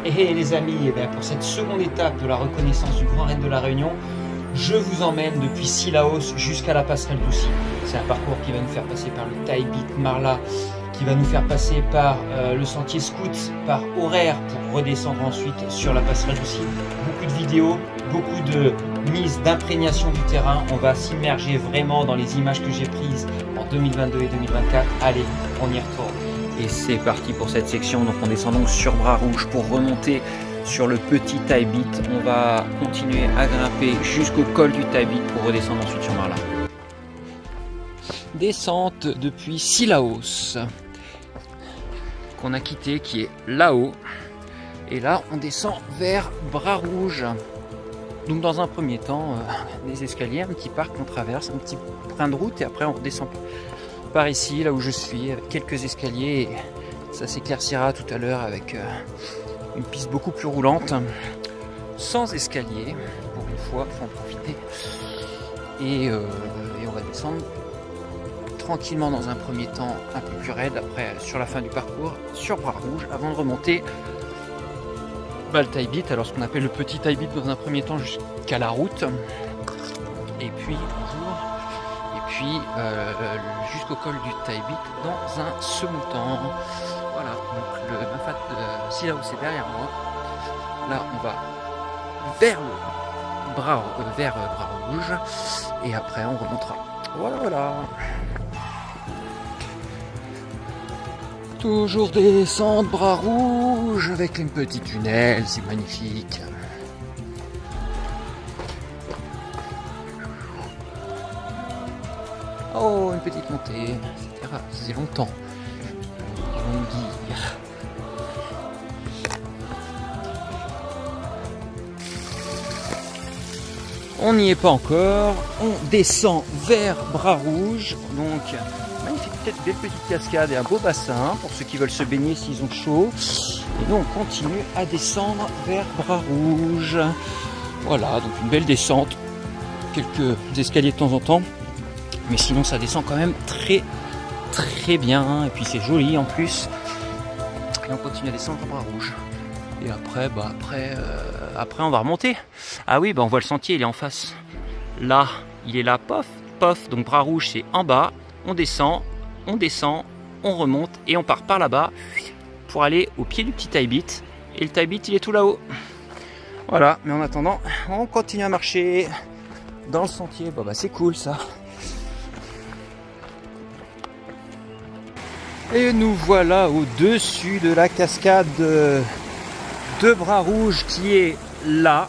Et les amis, eh bien, pour cette seconde étape de la reconnaissance du Grand Raid de la Réunion, je vous emmène depuis Sillaos jusqu'à la passerelle d'Oussy. C'est un parcours qui va nous faire passer par le Taibit Marla, qui va nous faire passer par le sentier Scout, par Horaire pour redescendre ensuite sur la passerelle d'Oussy. Beaucoup de vidéos, beaucoup de mise d'imprégnation du terrain. On va s'immerger vraiment dans les images que j'ai prises en 2022 et 2024. Allez, on y retourne. Et c'est parti pour cette section. Donc on descend donc sur Bras Rouge pour remonter sur le petit Taibit. On va continuer à grimper jusqu'au col du Taibit pour redescendre ensuite sur Marla. Descente depuis Sillaos qu'on a quitté, qui est là-haut. Et là on descend vers Bras Rouge. Donc dans un premier temps, des escaliers, un petit parc qu'on traverse, un petit brin de route et après on redescend par ici, là où je suis, avec quelques escaliers. Et ça s'éclaircira tout à l'heure avec une piste beaucoup plus roulante, sans escalier, pour une fois, il faut en profiter. Et on va descendre tranquillement dans un premier temps, un peu plus raide, après sur la fin du parcours, sur Bras Rouge, avant de remonter le Taibit, alors ce qu'on appelle le petit Taibit dans un premier temps jusqu'à la route, et puis jusqu'au col du Taibit dans un second temps. Voilà, donc le Mafat de Sillaos est derrière moi. Là on va vers Bras Rouge et après on remontera. Voilà. Toujours descendre Bras Rouge avec une petite tunnel, c'est magnifique. Oh, une petite montée, etc. Ça faisait longtemps. Ils vont me dire. On n'y est pas encore. On descend vers Bras Rouge. Donc, magnifique, belle petite cascade et un beau bassin pour ceux qui veulent se baigner s'ils ont chaud. Et donc, on continue à descendre vers Bras Rouge. Voilà, donc une belle descente. Quelques escaliers de temps en temps. Mais sinon ça descend quand même très bien. Et puis c'est joli en plus. Et on continue à descendre à Bras Rouge. Et après, après on va remonter. Ah oui, on voit le sentier, il est en face. Là, il est là, pof. Donc Bras Rouge c'est en bas. On descend, on remonte et on part par là-bas pour aller au pied du petit Taibit. Et le Taibit il est tout là-haut. Voilà, mais en attendant, on continue à marcher dans le sentier. C'est cool ça. Et nous voilà au-dessus de la cascade de Bras Rouge qui est là.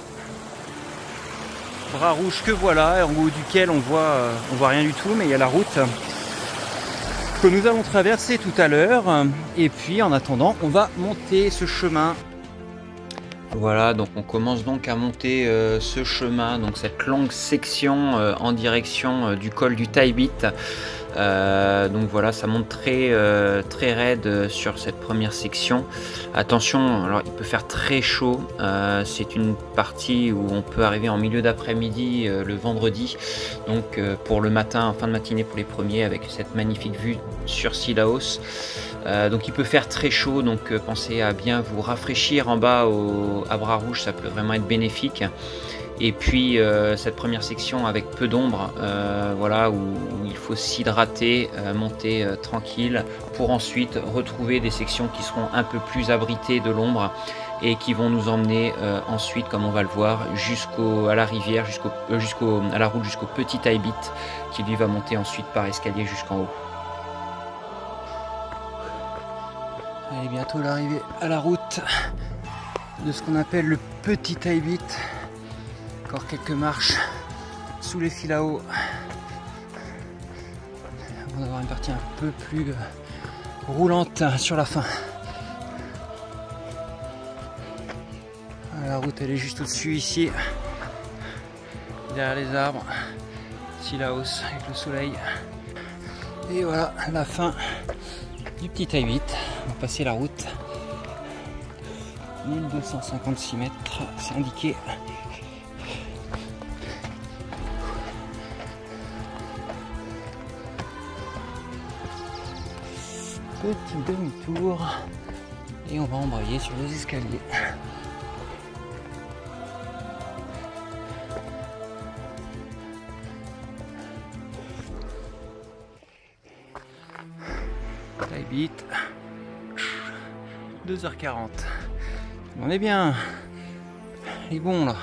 Bras Rouge que voilà, en haut duquel on voit rien du tout, mais il y a la route que nous allons traverser tout à l'heure. Et puis en attendant, on va monter ce chemin. Voilà, donc on commence donc à monter ce chemin, donc cette longue section en direction du col du Taibit. Donc voilà, ça monte très raide sur cette première section. Attention, alors il peut faire très chaud. C'est une partie où on peut arriver en milieu d'après-midi le vendredi. Donc pour le matin, en fin de matinée pour les premiers, avec cette magnifique vue sur Sillaos. Donc il peut faire très chaud, donc pensez à bien vous rafraîchir en bas à Bras Rouge, ça peut vraiment être bénéfique. Et puis cette première section avec peu d'ombre, voilà, où il faut s'hydrater, monter tranquille, pour ensuite retrouver des sections qui seront un peu plus abritées de l'ombre et qui vont nous emmener ensuite, comme on va le voir, à la rivière, à la route jusqu'au petit Taibit, qui lui va monter ensuite par escalier jusqu'en haut. Allez, bientôt l'arrivée à la route de ce qu'on appelle le petit Taibit. Encore quelques marches sous les fils à eau avant d'avoir une partie un peu plus roulante sur la fin. La route elle est juste au-dessus ici, derrière les arbres, Sillaos avec le soleil. Et voilà la fin du petit Taibit. On va passer la route. 1256 mètres, c'est indiqué. Petit demi-tour Et on va embrayer sur les escaliers. Taille bit. 2h40. On est bien. Il est bon là.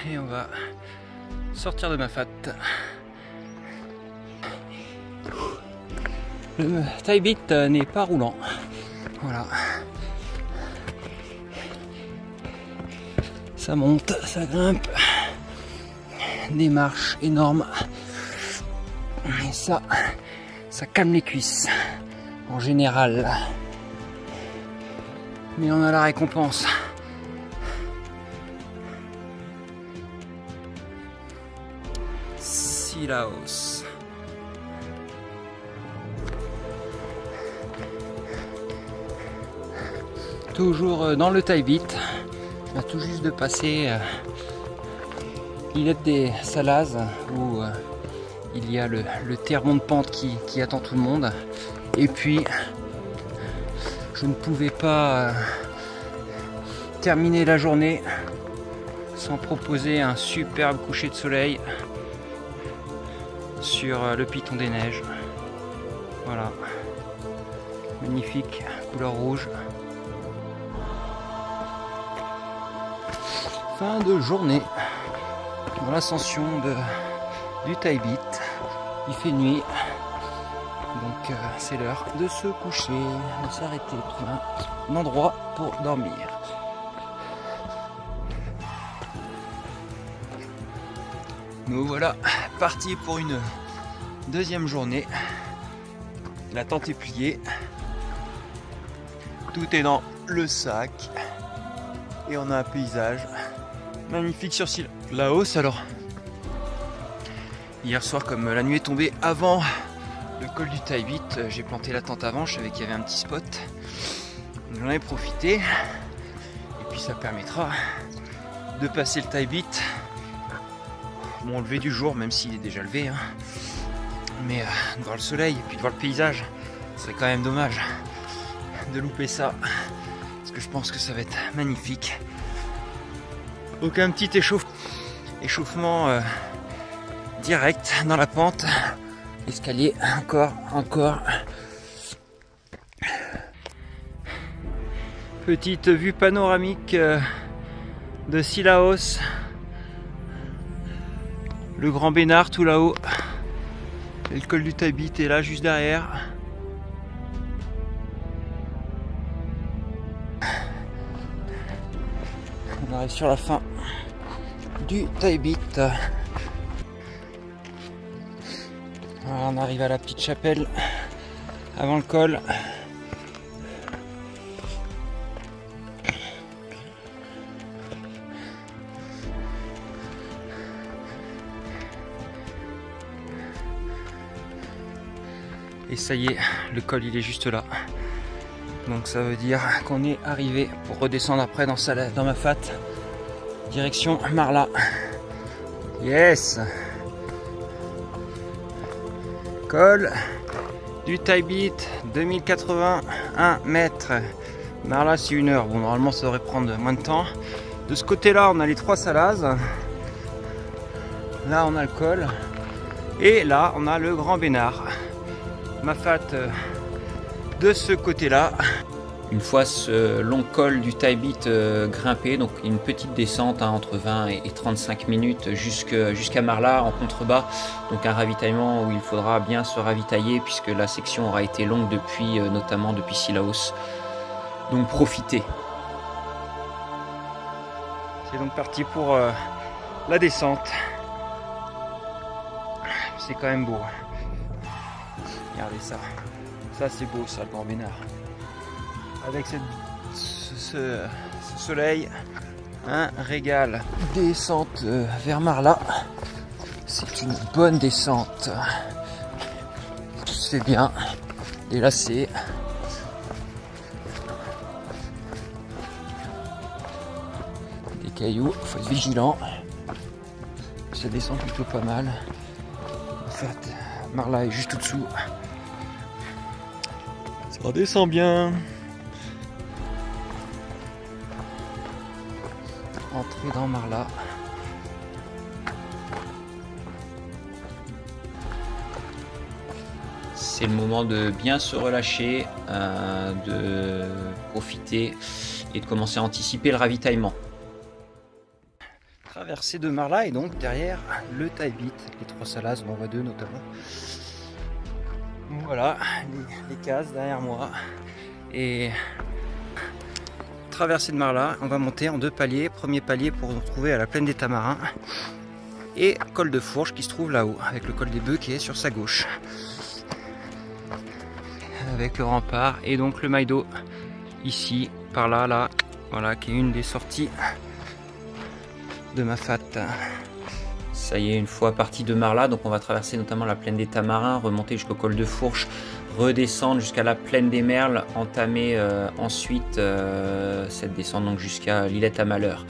Et on va sortir de Mafat. Le taille bit n'est pas roulant. Voilà. Ça monte, ça grimpe. Des marches énormes. Et ça calme les cuisses. En général. Mais on a la récompense. Sillaos. Toujours dans le taille bit. On a tout juste de passer l'îlette des Salazes où il y a le terre-monte pente qui attend tout le monde. Et puis je ne pouvais pas terminer la journée sans proposer un superbe coucher de soleil sur le Piton des Neiges. Voilà, magnifique, couleur rouge. Fin de journée dans l'ascension du taille bit. Il fait nuit, donc c'est l'heure de se coucher, de s'arrêter, trouver un endroit pour dormir. Nous voilà partis pour une deuxième journée. La tente est pliée, tout est dans le sac et on a un paysage magnifique sur Sillaos. Alors hier soir, comme la nuit est tombée avant le col du taille bit, j'ai planté la tente avant, je savais qu'il y avait un petit spot, j'en ai profité et puis ça permettra de passer le taille bit au lever du jour, même s'il est déjà levé, hein. Mais de voir le soleil et puis de voir le paysage, ce serait quand même dommage de louper ça, parce que je pense que ça va être magnifique. Donc un petit échauffement direct dans la pente, escalier, encore. Petite vue panoramique de Sillaos, le Grand Bénard tout là-haut, et le col du taille bit est là juste derrière. On arrive sur la fin du taille bit. Voilà, on arrive à la petite chapelle avant le col. Et ça y est, le col il est juste là. Donc ça veut dire qu'on est arrivé pour redescendre après dans Mafat. Direction Marla. Yes! Col du taille bit, 2081 mètres. Marla c'est 1 heure. Bon, normalement ça devrait prendre moins de temps. De ce côté-là, on a les 3 Salazes. Là, on a le col. Et là, on a le Grand Bénard. Mafat de ce côté-là. Une fois ce long col du taille bit grimpé, donc une petite descente entre 20 et 35 minutes jusqu'à Marla en contrebas, donc un ravitaillement où il faudra bien se ravitailler puisque la section aura été longue depuis, notamment depuis Sillaos, donc profitez. C'est donc parti pour la descente. C'est quand même beau. Regardez ça, ça c'est beau ça, le Grand Bénard. Avec ce soleil, un régal. Descente vers Marla, c'est une bonne descente. Tout se fait bien, des lacets. Des cailloux, faut être vigilant. Ça descend plutôt pas mal. En fait, Marla est juste au-dessous. On descend bien. Entrée dans Marla. C'est le moment de bien se relâcher, de profiter et de commencer à anticiper le ravitaillement. Traversée de Marla et donc derrière le Taibit, les 3 Salazes, on en voit 2 notamment. Voilà les cases derrière moi. Et traversée de Marla, on va monter en 2 paliers. Premier palier pour nous retrouver à la plaine des Tamarins et col de Fourche qui se trouve là-haut, avec le col des Bœufs qui est sur sa gauche. Avec le rempart et donc le Maïdo ici, par là, là, voilà, qui est une des sorties de Mafat. Ça y est, une fois parti de Marla, donc on va traverser notamment la plaine des Tamarins, remonter jusqu'au col de Fourche, redescendre jusqu'à la plaine des Merles, entamer ensuite cette descente donc jusqu'à l'Illette à Malheur.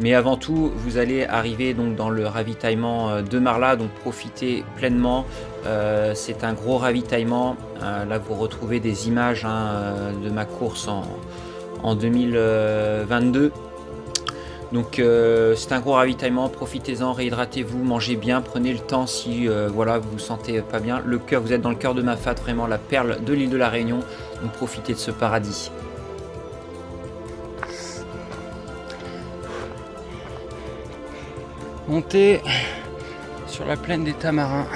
Mais avant tout, vous allez arriver donc dans le ravitaillement de Marla, donc profitez pleinement. C'est un gros ravitaillement. Là, vous retrouvez des images de ma course en 2022. Donc c'est un gros ravitaillement, profitez-en, réhydratez-vous, mangez bien, prenez le temps si voilà, vous vous sentez pas bien. Le cœur, vous êtes dans le cœur de Mafat, vraiment la perle de l'île de la Réunion, donc profitez de ce paradis. Montez sur la plaine des Tamarins.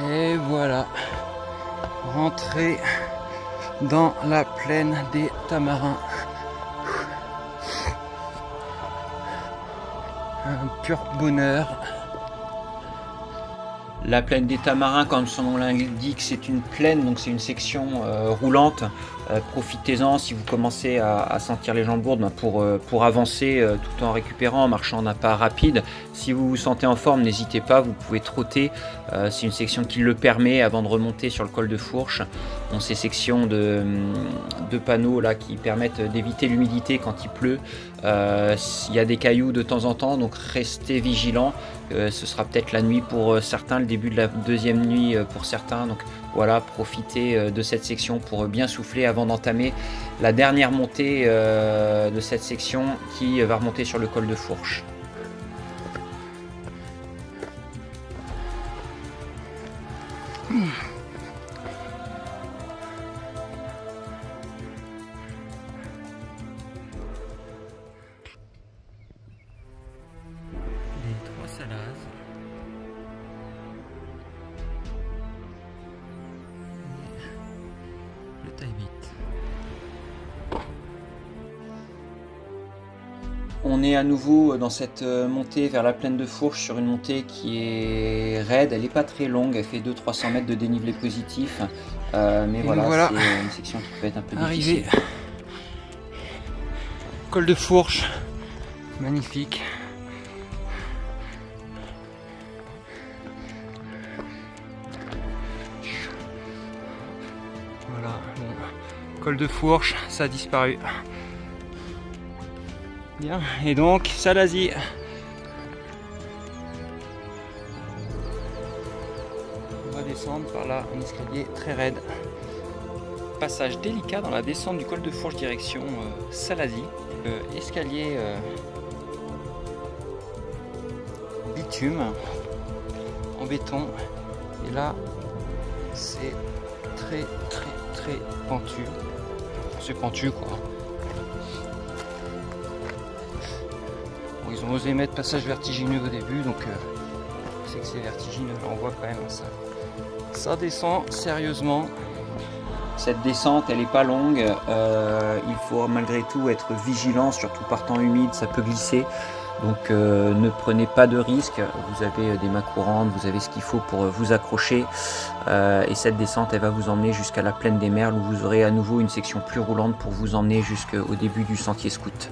Et voilà. Rentrer dans la plaine des Tamarins. Un pur bonheur. La plaine des Tamarins, comme son nom l'indique, c'est une plaine, donc c'est une section roulante. Profitez-en si vous commencez à sentir les jambes lourdes pour avancer tout en récupérant, en marchant d'un pas rapide. Si vous vous sentez en forme, n'hésitez pas, vous pouvez trotter. C'est une section qui le permet avant de remonter sur le col de Fourche. Bon, ces sections de panneaux là qui permettent d'éviter l'humidité quand il pleut. Il y a des cailloux de temps en temps, donc restez vigilants. Ce sera peut-être la nuit pour certains, le début de la deuxième nuit pour certains. Donc voilà, profitez de cette section pour bien souffler avant d'entamer la dernière montée de cette section qui va remonter sur le col de Fourche. Les 3 Salazes. Le Taibit. On est à nouveau dans cette montée vers la plaine de Fourche, sur une montée qui est raide, elle n'est pas très longue, elle fait 200-300 mètres de dénivelé positif, mais voilà, c'est une section qui peut être un peu difficile. Col de Fourche, magnifique. Voilà, bon. Col de Fourche, ça a disparu. Bien, et donc Salazie. On va descendre par là, un escalier très raide. Passage délicat dans la descente du col de Fourche direction Salazie. Escalier bitume en béton. Et là, c'est très pentu. C'est pentu quoi. Bon, ils ont osé mettre passage vertigineux au début, donc c'est que c'est vertigineux. Là, on voit quand même ça descend sérieusement. Cette descente, elle n'est pas longue, il faut malgré tout être vigilant, surtout par temps humide, ça peut glisser. Donc ne prenez pas de risques, vous avez des mâts courantes, vous avez ce qu'il faut pour vous accrocher. Et cette descente, elle va vous emmener jusqu'à la plaine des Merles, où vous aurez à nouveau une section plus roulante pour vous emmener jusqu'au début du sentier scout.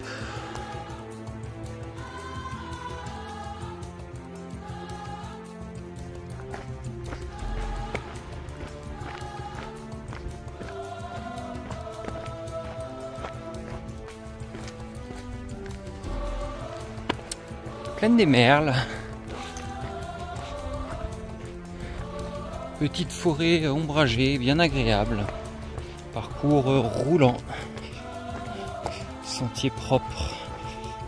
Plaine des Merles, Petite forêt ombragée, bien agréable. Parcours roulant. Sentier propre.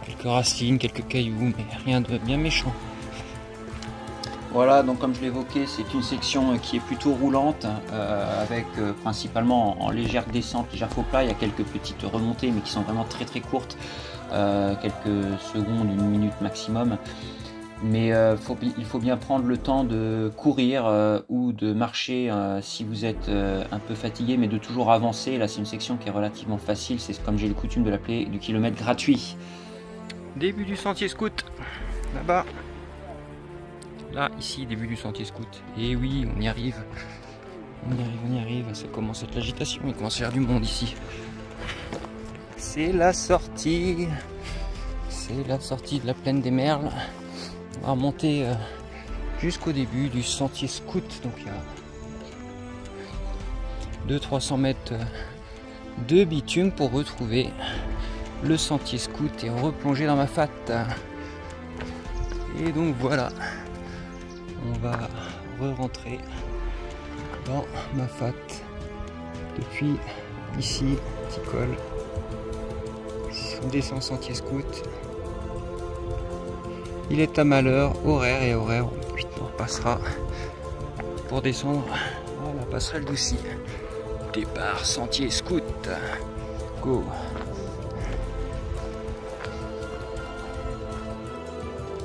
Quelques racines, quelques cailloux, mais rien de bien méchant. Voilà, donc comme je l'évoquais, c'est une section qui est plutôt roulante, avec principalement en légère descente, légère faux plat. Il y a quelques petites remontées, mais qui sont vraiment très très courtes, quelques secondes, une minute maximum. Mais il faut bien prendre le temps de courir ou de marcher si vous êtes un peu fatigué, mais de toujours avancer. Là, c'est une section qui est relativement facile, c'est comme j'ai le coutume de l'appeler, du kilomètre gratuit. Début du sentier scout, là-bas. Là, ici, début du sentier scout. Et oui, on y arrive. On y arrive. Ça commence à être l'agitation. Il commence à y avoir du monde ici. C'est la sortie. C'est la sortie de la plaine des Merles. On va remonter jusqu'au début du sentier scout. Donc il y a 200-300 mètres de bitume pour retrouver le sentier scout et replonger dans ma fat. Et donc voilà. On va re-rentrer dans ma fat depuis ici, petit col. On descend sentier scout. Il est à malheur, horaire et horaire. Puis on repassera pour descendre à la passerelle d'Oussy. Départ sentier scout. Go!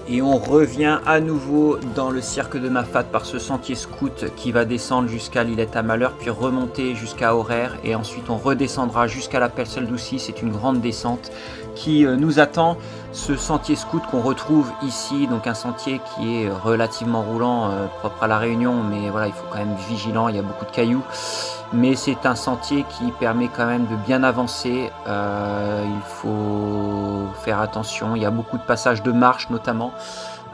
Et on revient à nouveau dans le cirque de Mafat par ce sentier scout qui va descendre jusqu'à l'Illette à Malheur, puis remonter jusqu'à Horaire, et ensuite on redescendra jusqu'à la passerelle d'Oussy. C'est une grande descente qui nous attend. Ce sentier scout qu'on retrouve ici, donc un sentier qui est relativement roulant, propre à la Réunion, mais voilà, il faut quand même être vigilant, il y a beaucoup de cailloux. Mais c'est un sentier qui permet quand même de bien avancer. Il faut faire attention, il y a beaucoup de passages de marche notamment.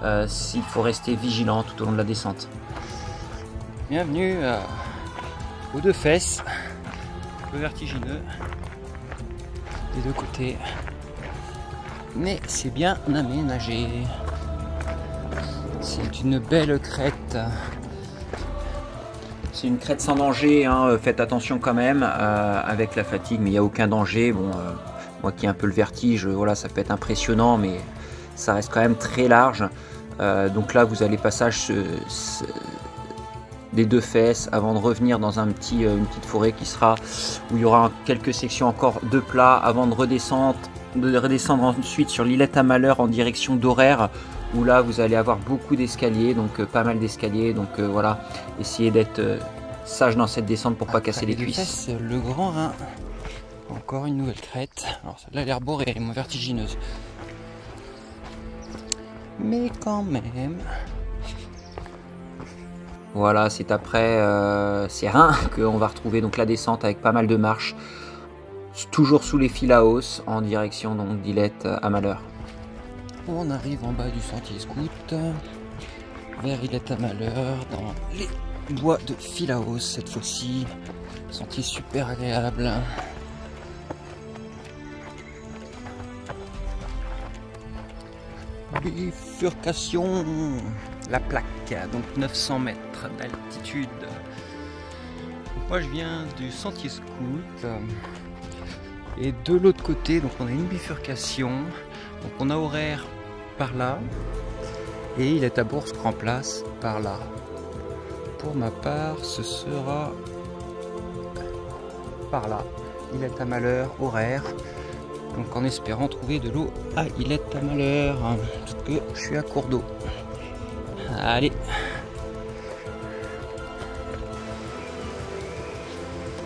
Il faut rester vigilant tout au long de la descente. Bienvenue aux deux fesses, un peu vertigineux des deux côtés. Mais c'est bien aménagé. C'est une belle crête. C'est une crête sans danger, hein. Faites attention quand même avec la fatigue, mais il n'y a aucun danger. Bon, moi qui ai un peu le vertige, voilà, ça peut être impressionnant, mais ça reste quand même très large. Donc là, vous allez passage des deux fesses avant de revenir dans une petite forêt qui sera où il y aura quelques sections encore de plat avant de redescendre ensuite sur l'Illette à Malheur en direction d'Horaire, où là vous allez avoir beaucoup d'escaliers, donc pas mal d'escaliers, donc voilà, essayez d'être sage dans cette descente pour pas casser les cuisses. Le Grand Rhin, encore une nouvelle crête. Alors celle-là a l'air borée, moins vertigineuse, mais quand même. Voilà, c'est après ces reins qu'on va retrouver donc la descente avec pas mal de marches, toujours sous les fils à hausse en direction donc d'Illette à Malheur. On arrive en bas du sentier scout vers Illette à Malheur dans les bois de fil à hausse cette fois-ci. Sentier super agréable. Bifurcation, la plaque, donc 900 mètres d'altitude. Moi je viens du sentier scout et de l'autre côté donc on a une bifurcation, donc on a Horaire par là et Illette à Bourse Grand Place par là. Pour ma part ce sera par là, Illette à Malheur, Horaire. Donc en espérant trouver de l'eau à Illette à Malheur, parce que je suis à court d'eau. Allez.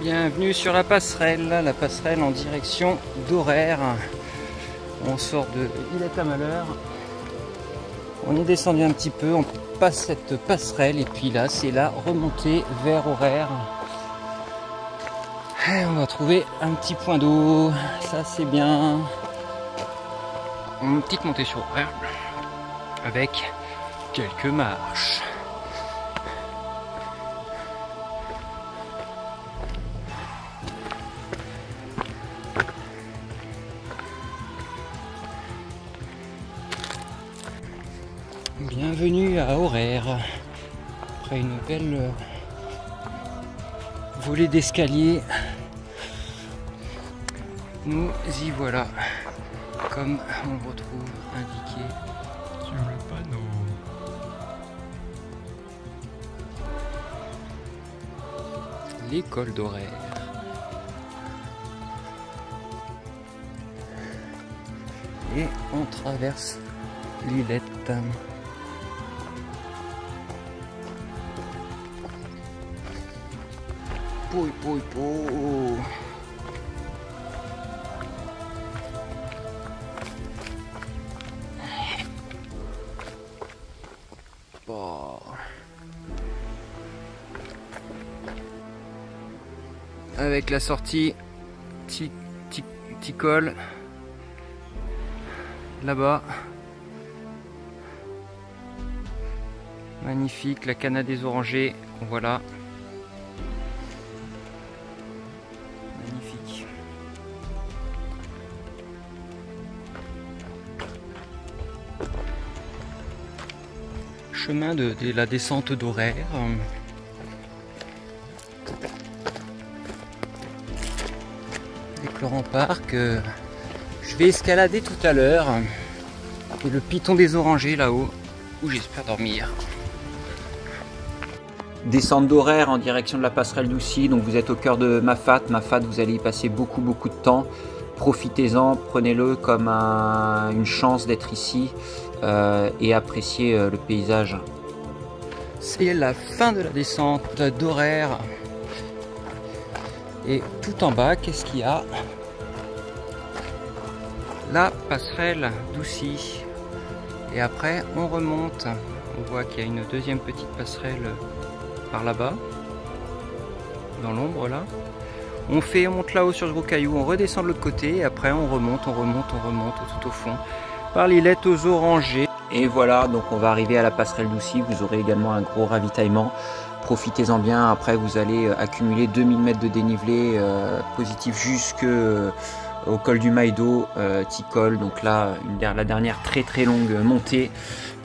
Bienvenue sur la passerelle en direction d'Horaire. On sort de Illette à Malheur. On est descendu un petit peu, on passe cette passerelle et puis là c'est la remontée vers Horaire. Et on va trouver un petit point d'eau, ça c'est bien. Une petite montée sur Horaire avec quelques marches. Bienvenue à Horaire. Après une belle volet d'escalier. Nous y voilà, comme on le retrouve indiqué sur le panneau. L'école d'horaire. Et on traverse l'îlette. Pouille, pouille, pouille. Bon. Avec la sortie Ticol là-bas. Magnifique, la Cana des Orangers qu'on voit là. Magnifique. Chemin de la descente d'horaire. Avec le rempart que je vais escalader tout à l'heure. Et le piton des Orangers là-haut, où j'espère dormir. Descente d'horaire en direction de la passerelle d'Oussy, donc vous êtes au cœur de Mafat. Mafat, vous allez y passer beaucoup de temps. Profitez-en, prenez-le comme une chance d'être ici et appréciez le paysage. C'est la fin de la descente d'horaire. Et tout en bas, qu'est-ce qu'il y a? La passerelle d'Oussy. Et après, on remonte. On voit qu'il y a une deuxième petite passerelle par là-bas, dans l'ombre là. On monte là-haut sur ce gros caillou, on redescend de l'autre côté, et après on remonte tout au fond, par l'îlette aux Orangers. Et voilà, donc on va arriver à la passerelle d'Oussy. Vous aurez également un gros ravitaillement. Profitez-en bien, après vous allez accumuler 2000 mètres de dénivelé positif jusqu'au col du Maïdo, Ticol. Donc là, la dernière très longue montée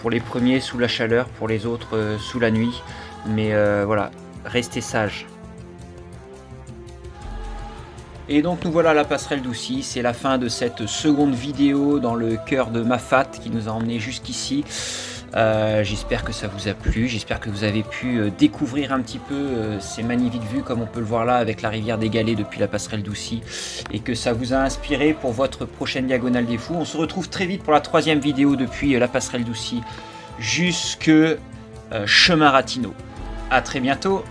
pour les premiers sous la chaleur, pour les autres sous la nuit. Mais voilà, restez sages. Et donc nous voilà à la passerelle d'Oussy. C'est la fin de cette seconde vidéo dans le cœur de Mafat qui nous a emmenés jusqu'ici. J'espère que ça vous a plu, j'espère que vous avez pu découvrir un petit peu ces magnifiques vues comme on peut le voir là avec la rivière des Galets depuis la passerelle d'Oussy, et que ça vous a inspiré pour votre prochaine Diagonale des Fous. On se retrouve très vite pour la troisième vidéo depuis la passerelle d'Oussy jusque chemin Ratinot. À très bientôt.